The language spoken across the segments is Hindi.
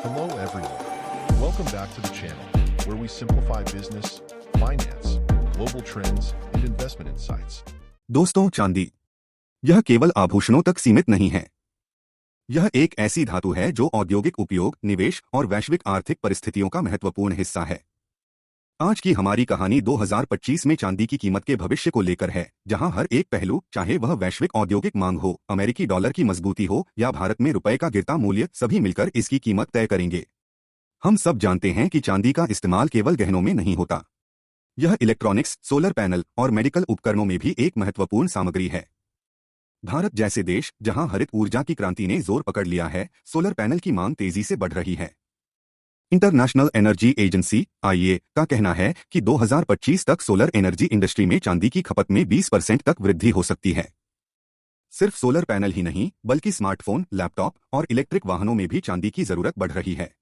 Hello everyone. Welcome back to the channel, where we simplify business, finance, global trends, and investment insights. दोस्तों, चांदी यह केवल आभूषणों तक सीमित नहीं है। यह एक ऐसी धातु है जो औद्योगिक उपयोग, निवेश और वैश्विक आर्थिक परिस्थितियों का महत्वपूर्ण हिस्सा है। आज की हमारी कहानी 2025 में चांदी की कीमत के भविष्य को लेकर है, जहां हर एक पहलू, चाहे वह वैश्विक औद्योगिक मांग हो, अमेरिकी डॉलर की मजबूती हो या भारत में रुपए का गिरता मूल्य, सभी मिलकर इसकी कीमत तय करेंगे। हम सब जानते हैं कि चांदी का इस्तेमाल केवल गहनों में नहीं होता। यह इलेक्ट्रॉनिक्स, सोलर पैनल और मेडिकल उपकरणों में भी एक महत्वपूर्ण सामग्री है। भारत जैसे देश, जहां हरित ऊर्जा की क्रांति ने जोर पकड़ लिया है, सोलर पैनल की मांग तेजी से बढ़ रही है। इंटरनेशनल एनर्जी एजेंसी (IEA) का कहना है कि 2025 तक सोलर एनर्जी इंडस्ट्री में चांदी की खपत में 20% तक वृद्धि हो सकती है। सिर्फ सोलर पैनल ही नहीं, बल्कि स्मार्टफोन, लैपटॉप और इलेक्ट्रिक वाहनों में भी चांदी की जरूरत बढ़ रही है।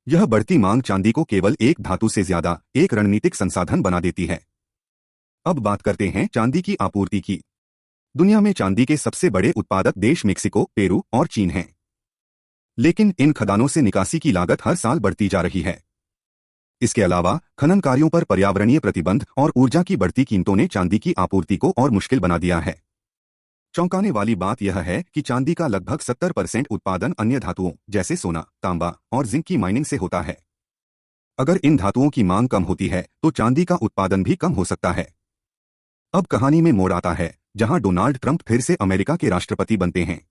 यह बढ़ती मांग चांदी को केवल एक धातु से ज्यादा एक रणनीतिक संसाधन बना देती है। अब बात करते हैं चांदी की आपूर्ति की। दुनिया में चांदी के सबसे बड़े उत्पादक देश मेक्सिको, पेरू और चीन हैं। लेकिन इन खदानों से निकासी की लागत हर साल बढ़ती जा रही है। इसके अलावा खनन कार्यों पर पर्यावरणीय प्रतिबंध और ऊर्जा की बढ़ती कीमतों ने चांदी की आपूर्ति को और मुश्किल बना दिया है। चौंकाने वाली बात यह है कि चांदी का लगभग 70% उत्पादन अन्य धातुओं जैसे सोना, तांबा और जिंक की माइनिंग से होता है। अगर इन धातुओं की मांग कम होती है तो चांदी का उत्पादन भी कम हो सकता है। अब कहानी में मोड़ आता है, जहां डोनाल्ड ट्रंप फिर से अमेरिका के राष्ट्रपति बनते हैं।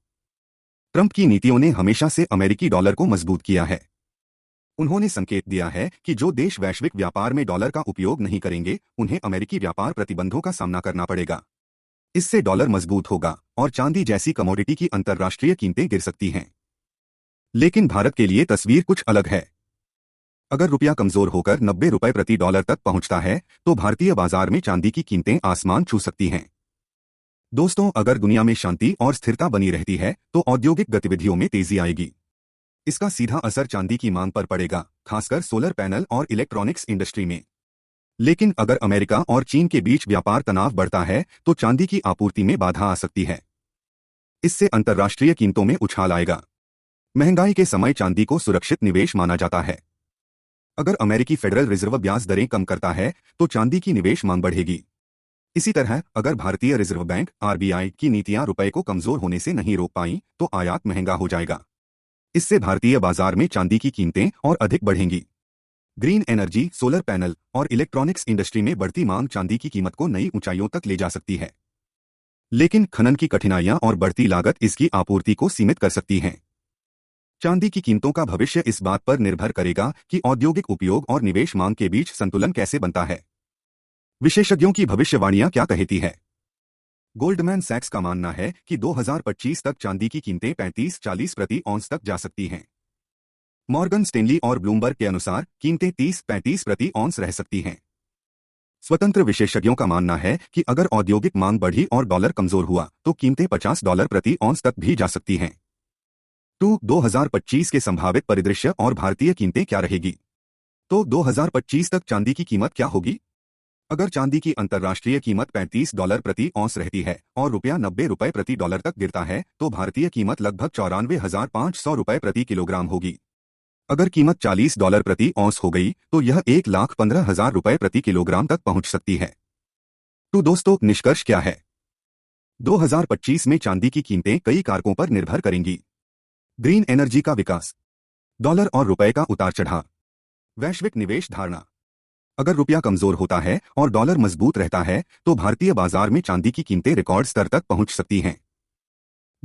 ट्रंप की नीतियों ने हमेशा से अमेरिकी डॉलर को मजबूत किया है। उन्होंने संकेत दिया है कि जो देश वैश्विक व्यापार में डॉलर का उपयोग नहीं करेंगे, उन्हें अमेरिकी व्यापार प्रतिबंधों का सामना करना पड़ेगा। इससे डॉलर मजबूत होगा और चांदी जैसी कमोडिटी की अंतर्राष्ट्रीय कीमतें गिर सकती हैं। लेकिन भारत के लिए तस्वीर कुछ अलग है। अगर रुपया कमजोर होकर 90 रुपए प्रति डॉलर तक पहुंचता है, तो भारतीय बाजार में चांदी की कीमतें आसमान छू सकती हैं। दोस्तों, अगर दुनिया में शांति और स्थिरता बनी रहती है, तो औद्योगिक गतिविधियों में तेजी आएगी। इसका सीधा असर चांदी की मांग पर पड़ेगा, खासकर सोलर पैनल और इलेक्ट्रॉनिक्स इंडस्ट्री में। लेकिन अगर अमेरिका और चीन के बीच व्यापार तनाव बढ़ता है, तो चांदी की आपूर्ति में बाधा आ सकती है। इससे अंतर्राष्ट्रीय कीमतों में उछाल आएगा। महंगाई के समय चांदी को सुरक्षित निवेश माना जाता है। अगर अमेरिकी फेडरल रिजर्व ब्याज दरें कम करता है, तो चांदी की निवेश मांग बढ़ेगी। इसी तरह अगर भारतीय रिजर्व बैंक (RBI) की नीतियां रुपए को कमजोर होने से नहीं रोक पाई, तो आयात महंगा हो जाएगा। इससे भारतीय बाजार में चांदी की कीमतें और अधिक बढ़ेंगी। ग्रीन एनर्जी, सोलर पैनल और इलेक्ट्रॉनिक्स इंडस्ट्री में बढ़ती मांग चांदी की कीमत को नई ऊंचाइयों तक ले जा सकती है। लेकिन खनन की कठिनाइयां और बढ़ती लागत इसकी आपूर्ति को सीमित कर सकती हैं। चांदी की कीमतों का भविष्य इस बात पर निर्भर करेगा कि औद्योगिक उपयोग और निवेश मांग के बीच संतुलन कैसे बनता है। विशेषज्ञों की भविष्यवाणियां क्या कहती है? गोल्डमैन सैक्स का मानना है कि 2025 तक चांदी की कीमतें 35-40 प्रति औंस तक जा सकती हैं। मॉर्गन स्टेनली और ब्लूमबर्ग के अनुसार कीमतें 30-35 प्रति औंस रह सकती हैं। स्वतंत्र विशेषज्ञों का मानना है कि अगर औद्योगिक मांग बढ़ी और डॉलर कमजोर हुआ, तो कीमतें $50 प्रति औंस तक भी जा सकती हैं। 2025 के संभावित परिदृश्य और भारतीय कीमतें क्या रहेगी? तो 2025 तक चांदी की कीमत क्या होगी? अगर चांदी की अंतर्राष्ट्रीय कीमत $35 प्रति औंस रहती है और रुपया 90 रुपए प्रति डॉलर तक गिरता है, तो भारतीय कीमत लगभग 94,500 रुपए प्रति किलोग्राम होगी। अगर कीमत $40 प्रति औंस हो गई, तो यह 1,15,000 रुपए प्रति किलोग्राम तक पहुंच सकती है। तो दोस्तों, निष्कर्ष क्या है? 2025 में चांदी की कीमतें कई कारकों पर निर्भर करेंगी। ग्रीन एनर्जी का विकास, डॉलर और रुपए का उतार चढ़ाव, वैश्विक निवेश धारणा। अगर रुपया कमजोर होता है और डॉलर मजबूत रहता है, तो भारतीय बाजार में चांदी की कीमतें रिकॉर्ड स्तर तक पहुंच सकती हैं।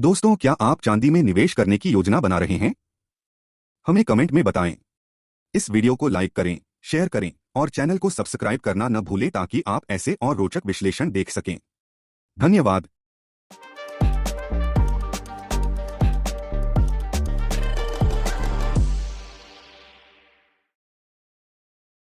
दोस्तों, क्या आप चांदी में निवेश करने की योजना बना रहे हैं? हमें कमेंट में बताएं। इस वीडियो को लाइक करें, शेयर करें और चैनल को सब्सक्राइब करना न भूलें, ताकि आप ऐसे और रोचक विश्लेषण देख सकें। धन्यवाद।